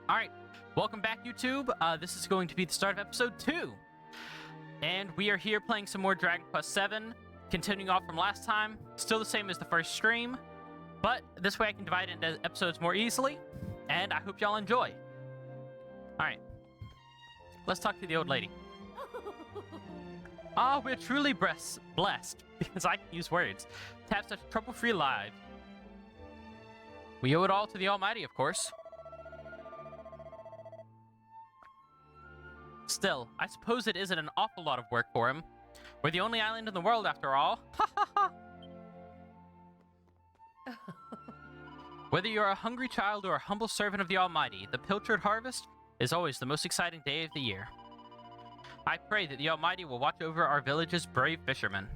Alright, welcome back, YouTube. This is going to be the start of episode 2. And we are here playing some more Dragon Quest VII, continuing off from last time. Still the same as the first stream, but this way I can divide it into episodes more easily, and I hope y'all enjoy. Alright, let's talk to the old lady. Ah, we're truly blessed, because I can use words, to have such trouble-free lives. We owe it all to the Almighty, of course. Still, I suppose it isn't an awful lot of work for him. We're the only island in the world, after all. Ha ha ha! Whether you're a hungry child or a humble servant of the Almighty, the pilchard harvest is always the most exciting day of the year. I pray that the Almighty will watch over our village's brave fishermen.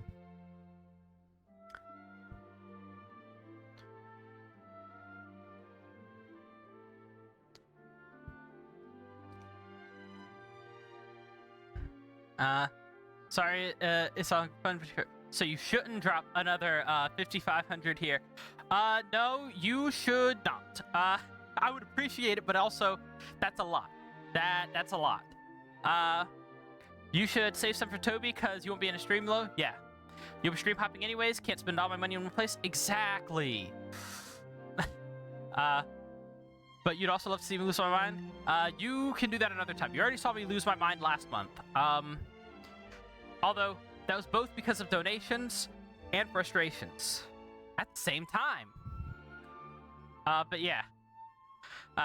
Sorry, it's on fun. So you shouldn't drop another 5,500 here. No, you should not. I would appreciate it, but also that's a lot. That's a lot. You should save some for Toby because you won't be in a stream low. Yeah, you'll be stream hopping anyways. Can't spend all my money in one place. Exactly. But you'd also love to see me lose my mind. You can do that another time. You already saw me lose my mind last month. Although that was both because of donations and frustrations at the same time. But yeah.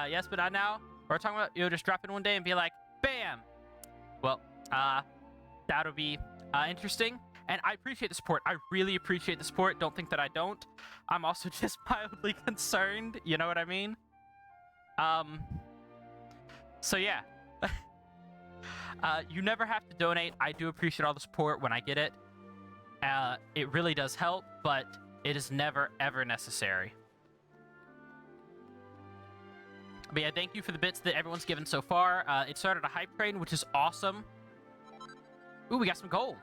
Yes, but not now. We're talking about you'll just drop in one day and be like, bam! Well, that'll be interesting. And I appreciate the support. I really appreciate the support. Don't think that I don't. I'm also just mildly concerned. You know what I mean? So yeah. You never have to donate. I do appreciate all the support when I get it. It really does help, but it is never, ever necessary. But yeah, thank you for the bits that everyone's given so far. It started a hype train, which is awesome. Ooh, we got some gold.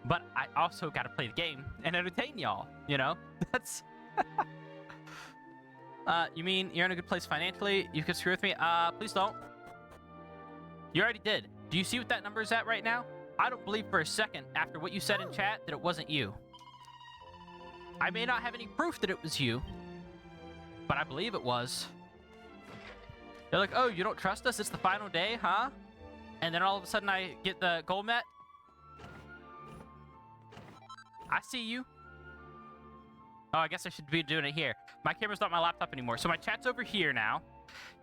But I also gotta play the game and entertain y'all, you know? That's... you mean you're in a good place financially? You could screw with me? Please don't. You already did. Do you see what that number is at right now? I don't believe for a second, after what you said in chat, that it wasn't you. I may not have any proof that it was you, but I believe it was. They're like, oh, you don't trust us? It's the final day, huh? And then all of a sudden I get the goal met. I see you. Oh, I guess I should be doing it here. My camera's not my laptop anymore. So my chat's over here now.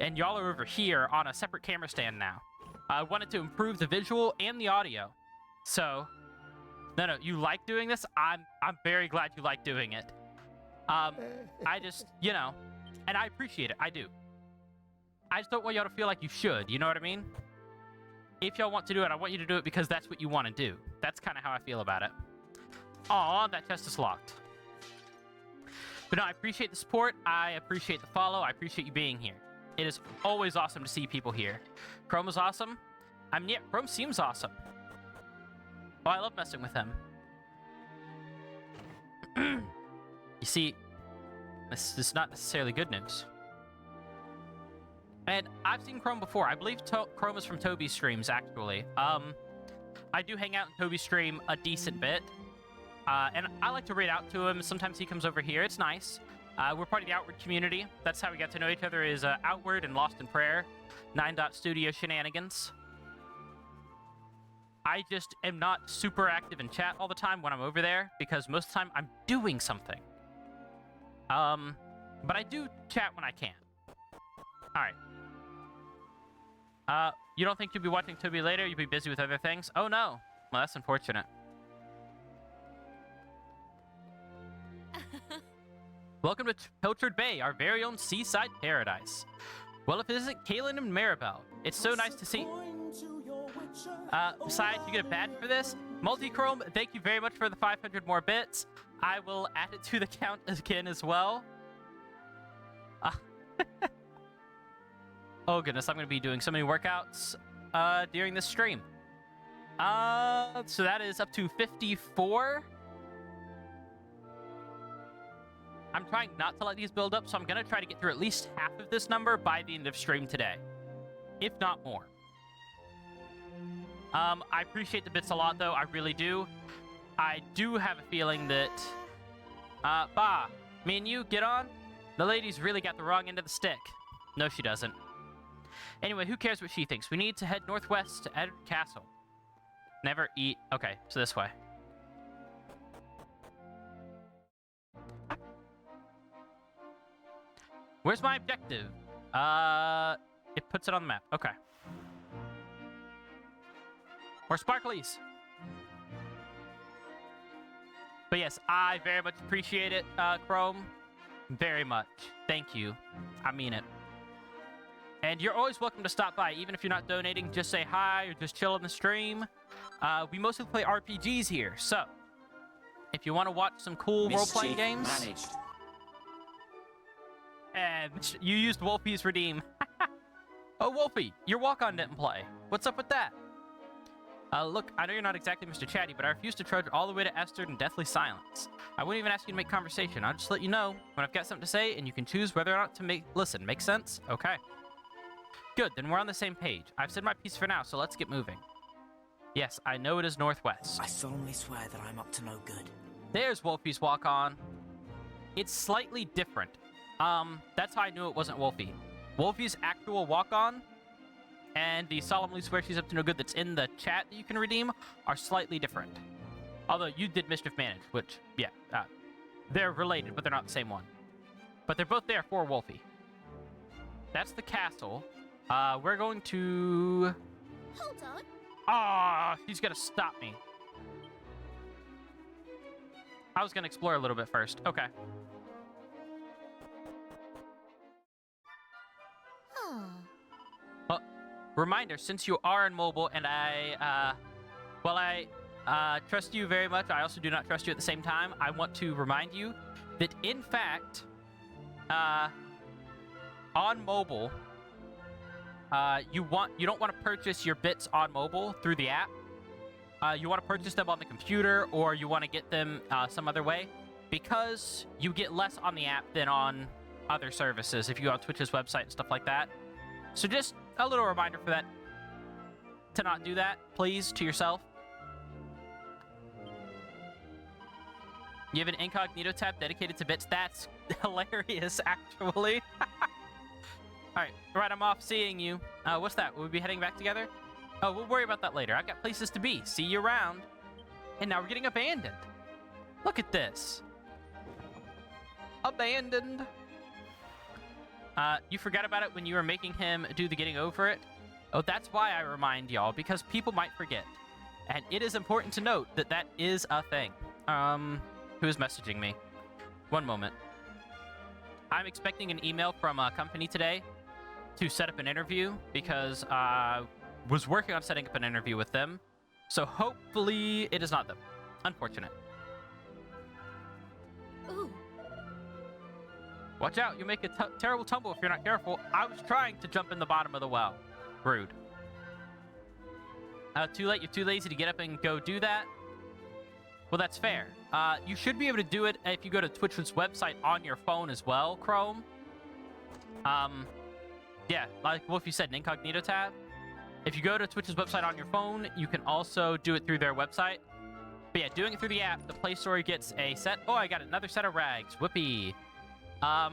And y'all are over here on a separate camera stand now. I wanted to improve the visual and the audio. So, no, you like doing this? I'm very glad you like doing it. I just, you know, and I appreciate it. I do. I just don't want y'all to feel like you should. You know what I mean? If y'all want to do it, I want you to do it because that's what you want to do. That's kind of how I feel about it. Aw, that chest is locked. But no, I appreciate the support. I appreciate the follow. I appreciate you being here. It is always awesome to see people here. Chrome is awesome. I mean, yeah, Chrome seems awesome. Oh, I love messing with him. You see, this is not necessarily good news. And I've seen Chrome before. I believe Chrome is from Toby's streams, actually. I do hang out in Toby's stream a decent bit. And I like to read out to him. Sometimes he comes over here. It's nice. We're part of the Outward community. That's how we got to know each other, is Outward and Lost in Prayer. 9.studio shenanigans. I just am not super active in chat all the time when I'm over there, because most of the time I'm doing something. But I do chat when I can. Alright. You don't think you'll be watching Toby later? You'll be busy with other things? Oh no. Well, that's unfortunate. Welcome to Pilchard Bay, our very own seaside paradise. Well, if it isn't Kaylin and Maribel, it's so nice to see... besides, you get a badge for this. Multichrome, thank you very much for the 500 more bits. I will add it to the count again as well. Oh goodness, I'm going to be doing so many workouts during this stream. So that is up to 54. I'm trying not to let these build up, so I'm going to try to get through at least half of this number by the end of stream today, if not more. I appreciate the bits a lot, though. I really do. I do have a feeling that... Bah, me and you, get on? The lady's really got the wrong end of the stick. No, she doesn't. Anyway, who cares what she thinks? We need to head northwest to Edward Castle. Never eat... Okay, so this way. Where's my objective? It puts it on the map. Okay. Or Sparklies. But yes, I very much appreciate it, Chrome. Very much. Thank you. I mean it. And you're always welcome to stop by, even if you're not donating. Just say hi or just chill on the stream. We mostly play RPGs here, so if you want to watch some cool role-playing games... Managed. And you used Wolfie's redeem. Oh, Wolfie, your walk-on didn't play. What's up with that? Look, I know you're not exactly Mr. Chatty, but I refuse to trudge all the way to Esterd in deathly silence. I wouldn't even ask you to make conversation. I'll just let you know when I've got something to say, and you can choose whether or not to listen. Make sense? Okay. Good, then we're on the same page. I've said my piece for now, so let's get moving. Yes, I know it is northwest. I solemnly swear that I'm up to no good. There's Wolfie's walk-on. It's slightly different. That's how I knew it wasn't Wolfie. Wolfie's actual walk-on and the solemnly swear she's up to no good that's in the chat that you can redeem are slightly different. Although you did Mischief Manage, which, yeah, they're related, but they're not the same one. But they're both there for Wolfie. That's the castle. We're going to... Hold on. Ah, she's gonna stop me. I was gonna explore a little bit first. Okay. Well, reminder, since you are in mobile and I trust you very much, I also do not trust you at the same time. I want to remind you that, in fact, on mobile, you don't want to purchase your bits on mobile through the app. You want to purchase them on the computer, or you want to get them some other way, because you get less on the app than on other services if you go on Twitch's website and stuff like that. So just a little reminder for that, to not do that, please, to yourself. You have an incognito tab dedicated to bits. That's hilarious, actually. Alright, I'm off seeing you. What's that? Will we be heading back together? Oh, we'll worry about that later. I've got places to be. See you around. And now we're getting abandoned. Look at this. Abandoned. You forgot about it when you were making him do the getting over it. Oh, that's why I remind y'all, because people might forget. And it is important to note that that is a thing. Who is messaging me? One moment. I'm expecting an email from a company today to set up an interview, because I was working on setting up an interview with them. So hopefully it is not them. Unfortunate. Ooh. Watch out, you'll make a terrible tumble if you're not careful. I was trying to jump in the bottom of the well. Rude. Too late, you're too lazy to get up and go do that? Well, that's fair. You should be able to do it if you go to Twitch's website on your phone as well, Chrome. Yeah, like Wolfie said, an incognito tab. If you go to Twitch's website on your phone, you can also do it through their website. But yeah, doing it through the app, the Play Store gets a set. Oh, I got another set of rags. Whoopee. Oh.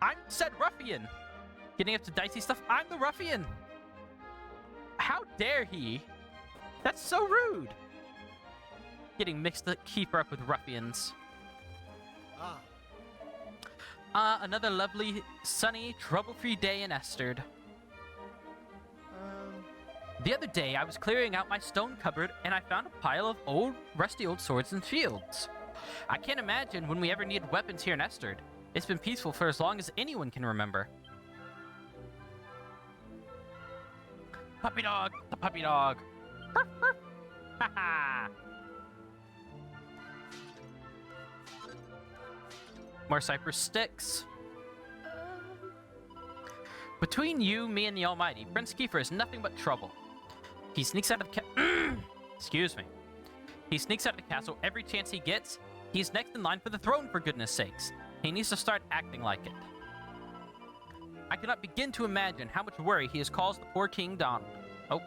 I'm said ruffian. Getting up to dicey stuff. I'm the ruffian. How dare he? That's so rude. Getting mixed up, keeper up with ruffians. Another lovely, sunny, trouble-free day in Esterd. The other day, I was clearing out my stone cupboard, and I found a pile of rusty old swords and shields. I can't imagine when we ever needed weapons here in Esterd. It's been peaceful for as long as anyone can remember. Puppy dog! The puppy dog! Haha! More cypress sticks. Between you, me, and the Almighty, Prince Kiefer is nothing but trouble. He sneaks out of the excuse me. He sneaks out of the castle every chance he gets. He's next in line for the throne, for goodness sakes. He needs to start acting like it. I cannot begin to imagine how much worry he has caused the poor King Donald. Oh.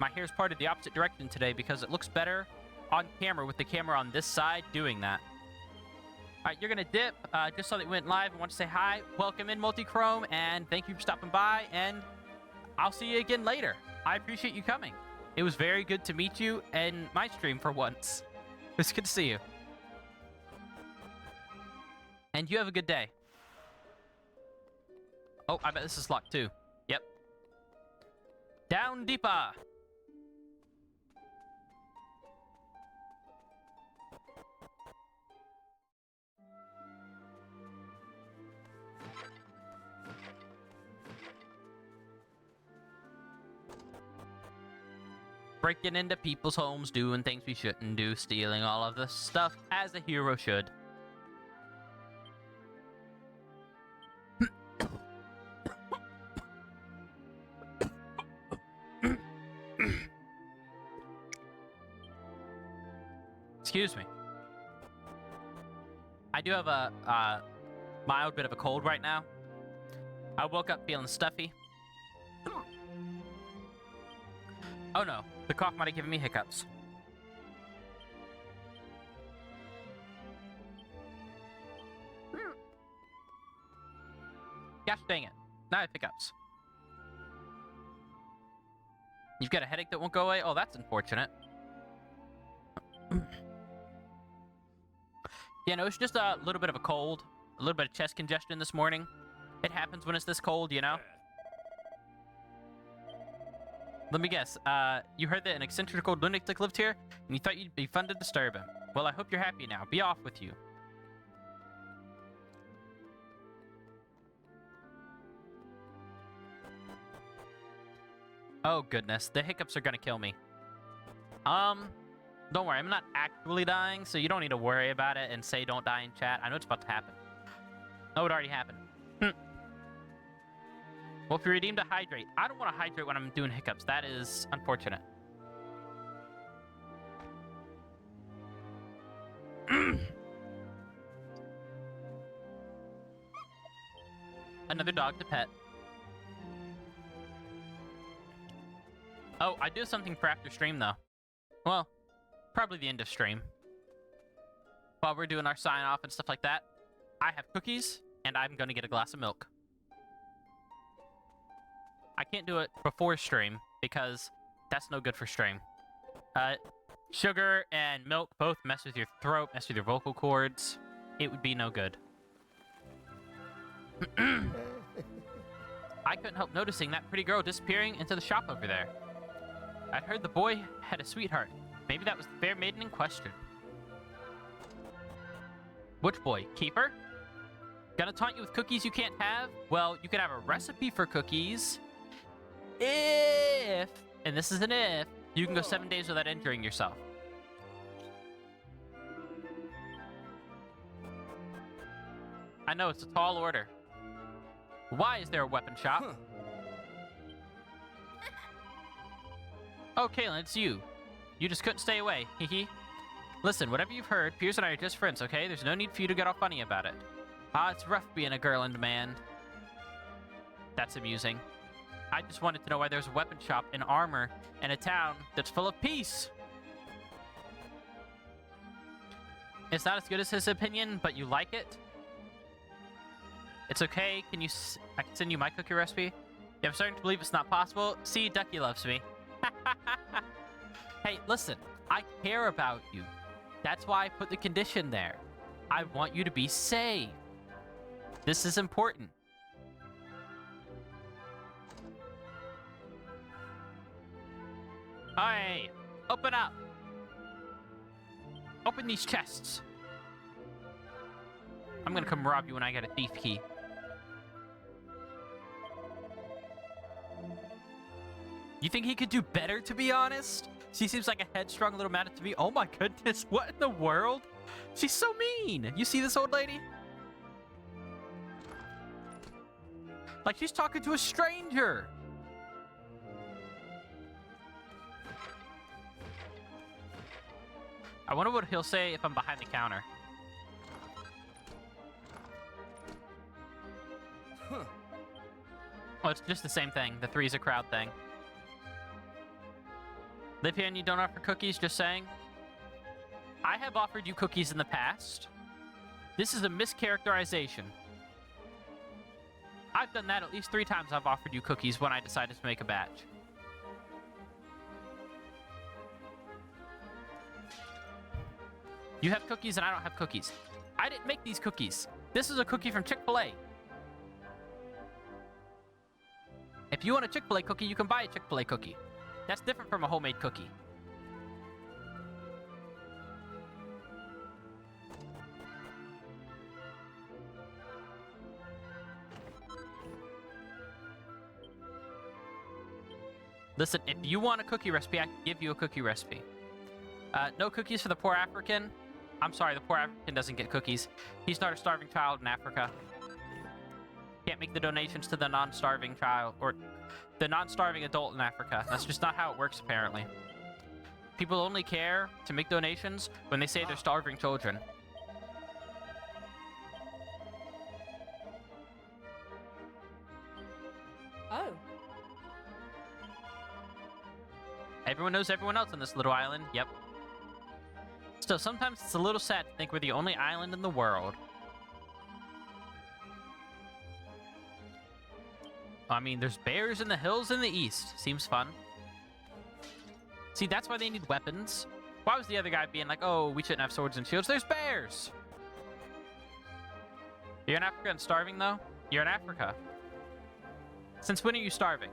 My hair's parted the opposite direction today because it looks better on camera with the camera on this side doing that. Alright, you're gonna dip. Just so that we went live, I want to say hi. Welcome in, Multichrome, and thank you for stopping by, and I'll see you again later. I appreciate you coming. It was very good to meet you in my stream for once. It was good to see you. And you have a good day. Oh, I bet this is locked too. Yep. Down deeper. Breaking into people's homes, doing things we shouldn't do, stealing all of the stuff as a hero should. Excuse me. I do have a mild bit of a cold right now. I woke up feeling stuffy. Oh no, the cough might have given me hiccups. Gosh dang it, now I have hiccups. You've got a headache that won't go away? Oh, that's unfortunate. Yeah, no, it's just a little bit of a cold. A little bit of chest congestion this morning. It happens when it's this cold, you know? Let me guess, you heard that an eccentric old lunatic lived here, and you thought you'd be fun to disturb him. Well, I hope you're happy now. Be off with you. Oh, goodness. The hiccups are gonna kill me. Don't worry. I'm not actually dying, so you don't need to worry about it and say don't die in chat. I know it's about to happen. Oh, it already happened. Well, if you redeem to hydrate. I don't want to hydrate when I'm doing hiccups. That is unfortunate. Another dog to pet. Oh, I do something for after stream, though. Well, probably the end of stream. While we're doing our sign-off and stuff like that, I have cookies, and I'm going to get a glass of milk. I can't do it before stream, because that's no good for stream. Sugar and milk both mess with your throat, mess with your vocal cords. It would be no good. I couldn't help noticing that pretty girl disappearing into the shop over there. I'd heard the boy had a sweetheart. Maybe that was the fair maiden in question. Which boy? Keeper? Gonna taunt you with cookies you can't have? Well, you can have a recipe for cookies. If, and this is an if, you can go 7 days without injuring yourself. I know, it's a tall order. Why is there a weapon shop? Oh, Kaylin, it's you. You just couldn't stay away, hehe. Listen, whatever you've heard, Piers and I are just friends, okay? There's no need for you to get all funny about it. Ah, it's rough being a girl and man. That's amusing. I just wanted to know why there's a weapon shop in armor in a town that's full of peace. It's not as good as his opinion, but you like it? It's okay. I can send you my cookie recipe? Yeah, I'm starting to believe it's not possible. See, Ducky loves me. Hey, listen. I care about you. That's why I put the condition there. I want you to be safe. This is important. Hey, open up. Open these chests. I'm gonna come rob you when I get a thief key. You think he could do better, to be honest? She seems like a headstrong little madam to me. Oh my goodness, what in the world? She's so mean. You see this old lady? Like she's talking to a stranger. I wonder what he'll say if I'm behind the counter. Huh. Oh, it's just the same thing. The 3's a crowd thing. Live here and you don't offer cookies, just saying. I have offered you cookies in the past. This is a mischaracterization. I've done that at least 3 times. I've offered you cookies when I decided to make a batch. You have cookies and I don't have cookies. I didn't make these cookies. This is a cookie from Chick-fil-A. If you want a Chick-fil-A cookie, you can buy a Chick-fil-A cookie. That's different from a homemade cookie. Listen, if you want a cookie recipe, I can give you a cookie recipe. No cookies for the poor African. I'm sorry, the poor African doesn't get cookies. He's not a starving child in Africa. Can't make the donations to the non-starving child, or the non-starving adult in Africa. That's just not how it works, apparently. People only care to make donations when they say they're starving children. Oh. Everyone knows everyone else on this little island. Yep. Still, sometimes it's a little sad to think we're the only island in the world. I mean, there's bears in the hills in the east. Seems fun. See, that's why they need weapons. Why was the other guy being like, oh, we shouldn't have swords and shields? There's bears! You're in Africa and starving, though? You're in Africa. Since when are you starving?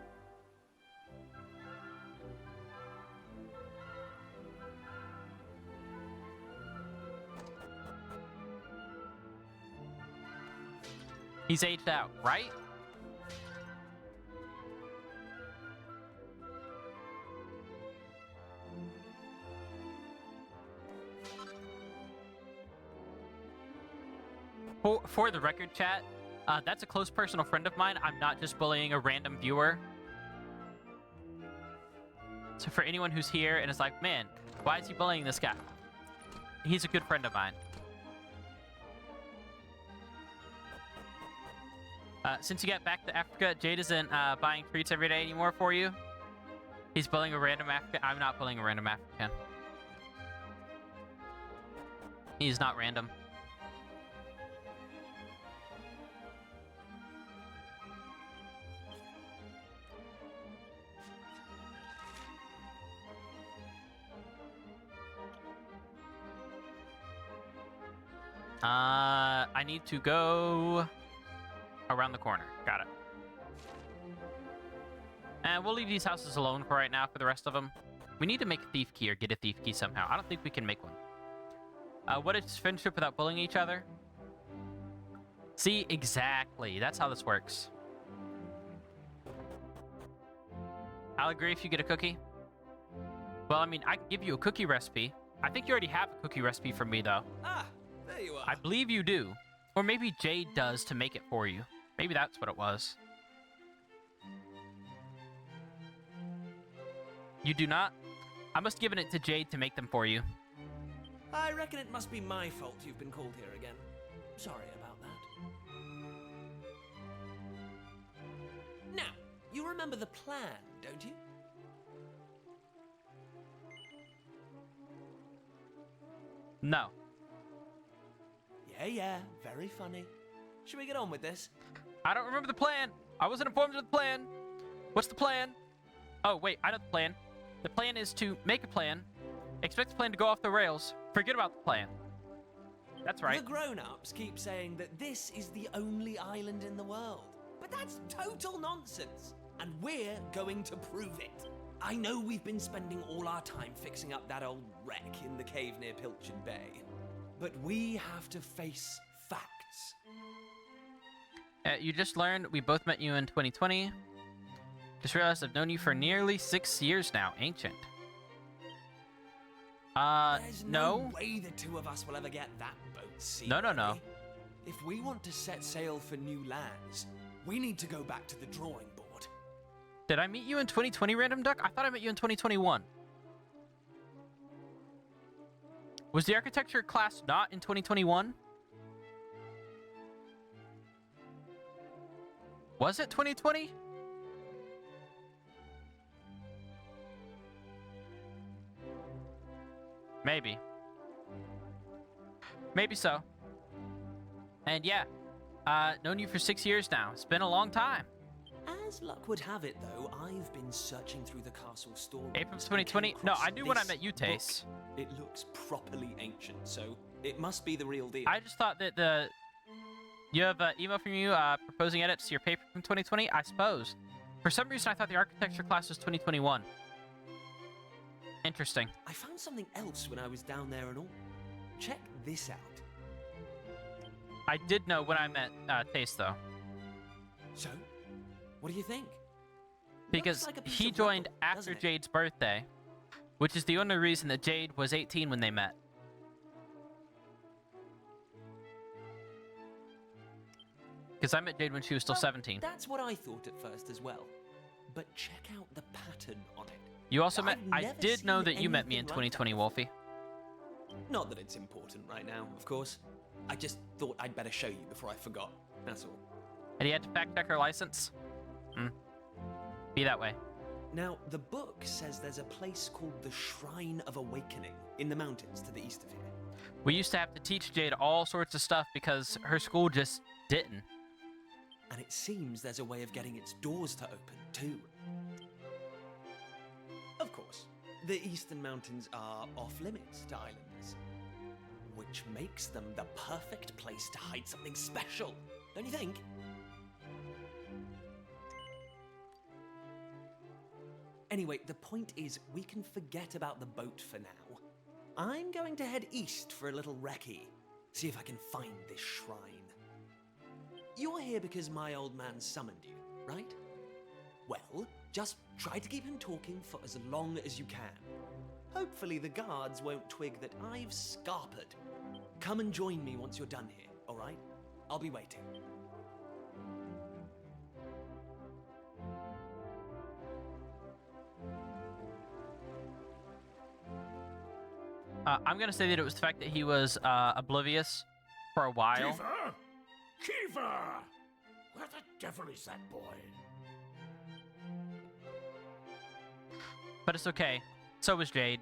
He's aged out, right? For the record, chat, that's a close personal friend of mine. I'm not just bullying a random viewer. So for anyone who's here and is like, man, why is he bullying this guy? He's a good friend of mine. Since you got back to Africa, Jade isn't buying treats every day anymore for you. He's bullying a random African. I'm not bullying a random African. He's not random. I need to go around the corner. Got it. And we'll leave these houses alone for right now for the rest of them. We need to make a thief key or get a thief key somehow. I don't think we can make one. What is friendship without bullying each other? See, exactly. That's how this works. I'll agree if you get a cookie. Well, I mean, I can give you a cookie recipe. I think you already have a cookie recipe from me, though. Ah, there you are. I believe you do. Or maybe Jade does to make it for you. Maybe that's what it was. You do not? I must have given it to Jade to make them for you. I reckon it must be my fault you've been called here again. Sorry about that. Now, you remember the plan, don't you? No. Yeah, very funny. Should we get on with this? I don't remember the plan. I wasn't informed of the plan. What's the plan? Oh, wait, I know the plan. The plan is to make a plan, expect the plan to go off the rails, forget about the plan. That's right. The grown-ups keep saying that this is the only island in the world. But that's total nonsense. And we're going to prove it. I know we've been spending all our time fixing up that old wreck in the cave near Pilchin Bay. But we have to face facts. You just learned we both met you in 2020. Just realized I've known you for nearly 6 years now. Ancient. There's no. no way the two of us will ever get that boat seen. No. If we want to set sail for new lands, we need to go back to the drawing board. Did I meet you in 2020, Random Duck? I thought I met you in 2021. Was the architecture class not in 2021? Was it 2020? Maybe. Maybe so. And yeah, known you for 6 years now. It's been a long time. As luck would have it, though, I've been searching through the castle story. April 2020? No, I knew when I met you, Tace. It looks properly ancient, so it must be the real deal. I just thought that you have an email from you proposing edits to your paper from 2020, I suppose. For some reason, I thought the architecture class was 2021. Interesting. I found something else when I was down there and all. Check this out. I did know when I met Tace, though. So, what do you think? Because Looks like a piece he of joined rubble, after doesn't it? Jade's birthday, which is the only reason that Jade was 18 when they met. Because I met Jade when she was still Well, 17. That's what I thought at first as well. But check out the pattern on it. You also met... I've I never did know seen that you met me in anything like 2020, that Wolfie. Not that it's important right now, of course. I just thought I'd better show you before I forgot. That's all. And he had to fact check her license? Be that way. Now, the book says there's a place called the Shrine of Awakening in the mountains to the east of here. We used to have to teach Jade all sorts of stuff because her school just didn't. And it seems there's a way of getting its doors to open, too. Of course, the eastern mountains are off-limits to islanders, which makes them the perfect place to hide something special, don't you think? Anyway, the point is, we can forget about the boat for now. I'm going to head east for a little recce, see if I can find this shrine. You're here because my old man summoned you, right? Well, just try to keep him talking for as long as you can. Hopefully the guards won't twig that I've scarpered. Come and join me once you're done here, all right? I'll be waiting. I'm going to say that it was the fact that he was oblivious for a while. Kiefer! Kiefer! Where the devil is that boy? But it's okay. So was Jade.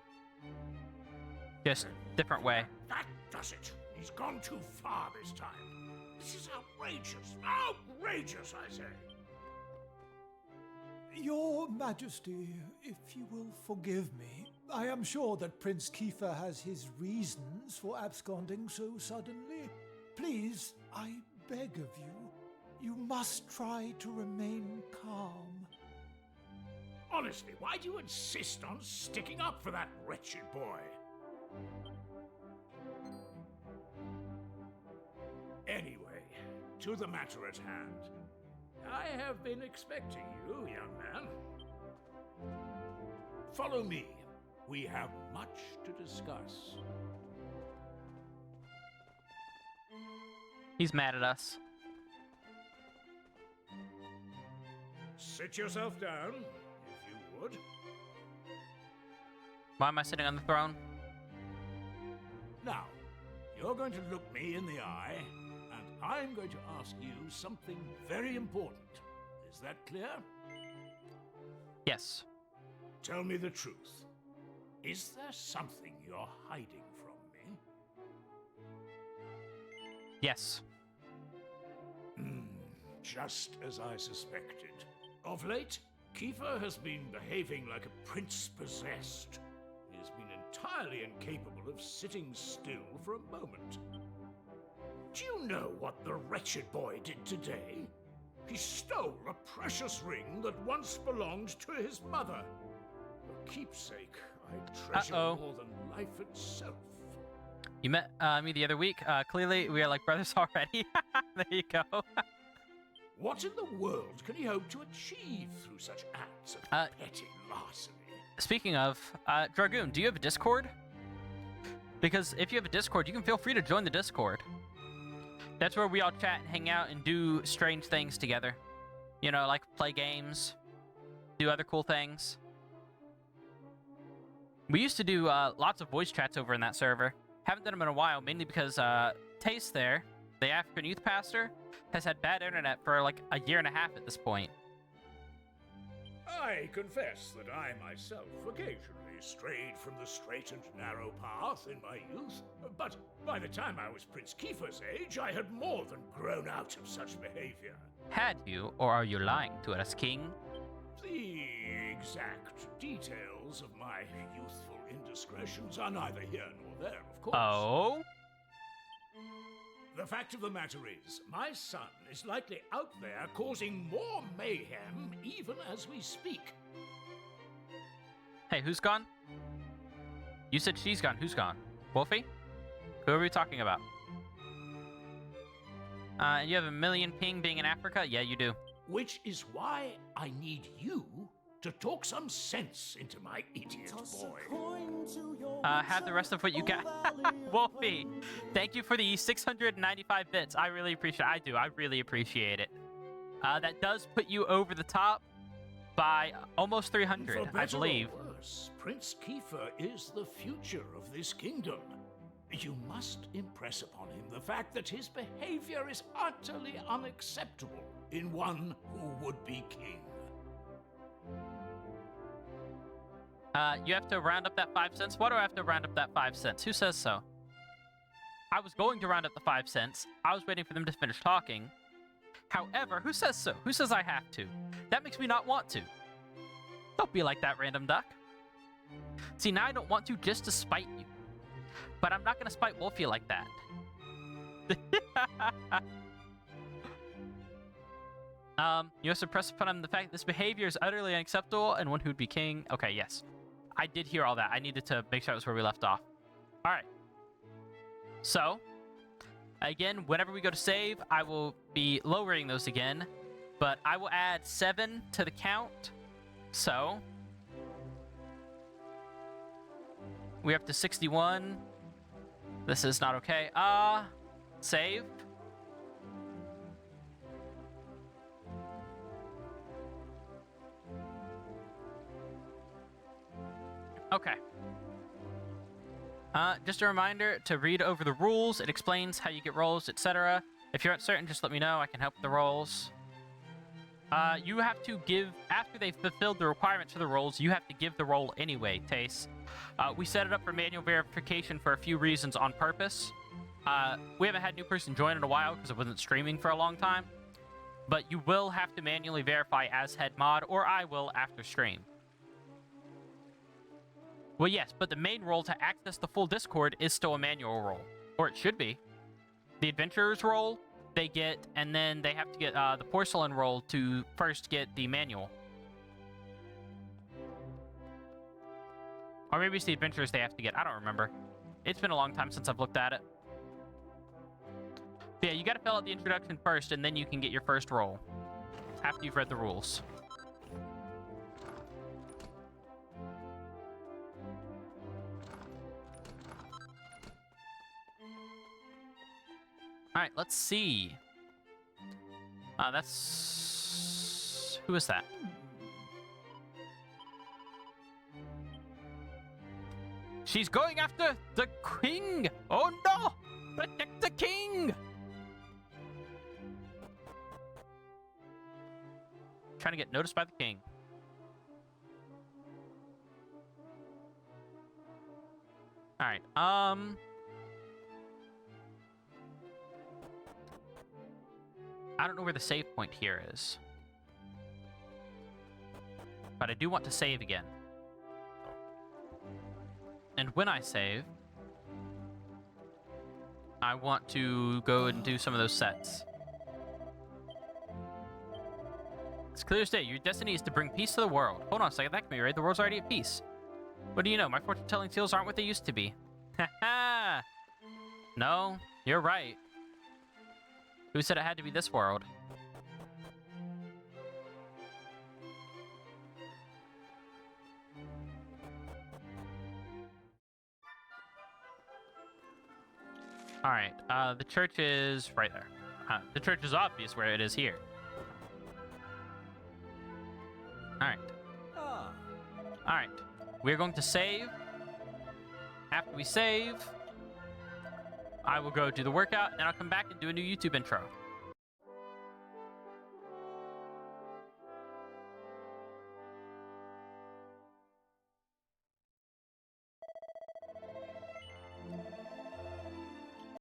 Just different way. That does it. He's gone too far this time. This is outrageous. Outrageous, I say. Your Majesty, if you will forgive me, I am sure that Prince Kiefer has his reasons for absconding so suddenly. Please, I beg of you, you must try to remain calm. Honestly, why do you insist on sticking up for that wretched boy? Anyway, to the matter at hand. I have been expecting you, young man. Follow me. We have much to discuss. He's mad at us. Sit yourself down, if you would. Why am I sitting on the throne? Now, you're going to look me in the eye, and I'm going to ask you something very important. Is that clear? Yes. Tell me the truth. Is there something you're hiding from me? Yes. Just as I suspected. Of late, Kiefer has been behaving like a prince possessed. He has been entirely incapable of sitting still for a moment. Do you know what the wretched boy did today? He stole a precious ring that once belonged to his mother. A keepsake I treasure more than life itself. You met me the other week. Clearly, we are like brothers already. There you go. What in the world can he hope to achieve through such acts of petty larceny? Speaking of, Dragoon, do you have a Discord? Because if you have a Discord, you can feel free to join the Discord. That's where we all chat and hang out and do strange things together. You know, like play games, do other cool things. We used to do lots of voice chats over in that server. Haven't done them in a while, mainly because Taste there, the African youth pastor, has had bad internet for like a year and a half at this point. I confess that I myself occasionally strayed from the straight and narrow path in my youth, but by the time I was Prince Kiefer's age, I had more than grown out of such behavior. Had you, or are you lying to us, King? The exact details of my youthful indiscretions are neither here nor there, of course. Oh? The fact of the matter is, my son is likely out there causing more mayhem even as we speak. Hey, who's gone? You said she's gone. Who's gone? Wolfie? Who are we talking about? You have a million ping being in Africa? Yeah, you do. Which is why I need you to talk some sense into my idiot boy. Have the rest of what you got. Wolfie, thank you for the 695 bits. I really appreciate it. I do. I really appreciate it. That does put you over the top by almost 300, I believe. For better or worse, Prince Kiefer is the future of this kingdom. You must impress upon him the fact that his behavior is utterly unacceptable in one who would be king. You have to round up that 5 cents? Why do I have to round up that 5 cents? Who says so? I was going to round up the 5 cents. I was waiting for them to finish talking. However, who says so? Who says I have to? That makes me not want to. Don't be like that, random duck. See, now I don't want to just to spite you. But I'm not going to spite Wolfie like that. You must impress upon him the fact that this behavior is utterly unacceptable and one who'd be king. Okay, yes. I did hear all that. I needed to make sure that was where we left off. All right. So, again, whenever we go to save, I will be lowering those again. But I will add 7 to the count. So, we're up to 61. This is not okay. Save. Okay. Just a reminder to read over the rules. It explains how you get rolls, etc. If you're uncertain, just let me know. I can help with the rolls. You have to give, after they've fulfilled the requirements for the rolls, you have to give the roll anyway, Tace. We set it up for manual verification for a few reasons on purpose. We haven't had a new person join in a while because it wasn't streaming for a long time. But you will have to manually verify as head mod, or I will after stream. Well, yes, but the main role to access the full Discord is still a manual role. Or it should be. The adventurer's role, they get, and then they have to get the porcelain role to first get the manual. Or maybe it's the adventurers they have to get. I don't remember. It's been a long time since I've looked at it. But yeah, you gotta fill out the introduction first, and then you can get your first role. After you've read the rules. Alright, let's see. That's... Who is that? She's going after the king! Oh no! Protect the king! Trying to get noticed by the king. Alright, I don't know where the save point here is. But I do want to save again. And when I save, I want to go and do some of those sets. It's clear as day. Your destiny is to bring peace to the world. Hold on a second. That can be right. The world's already at peace. What do you know? My fortune-telling skills aren't what they used to be. Ha-ha! No, you're right. Who said it had to be this world? Alright, the church is right there. The church is obvious where it is here. Alright. Alright, we're going to save. After we save, I will go do the workout, and I'll come back and do a new YouTube intro.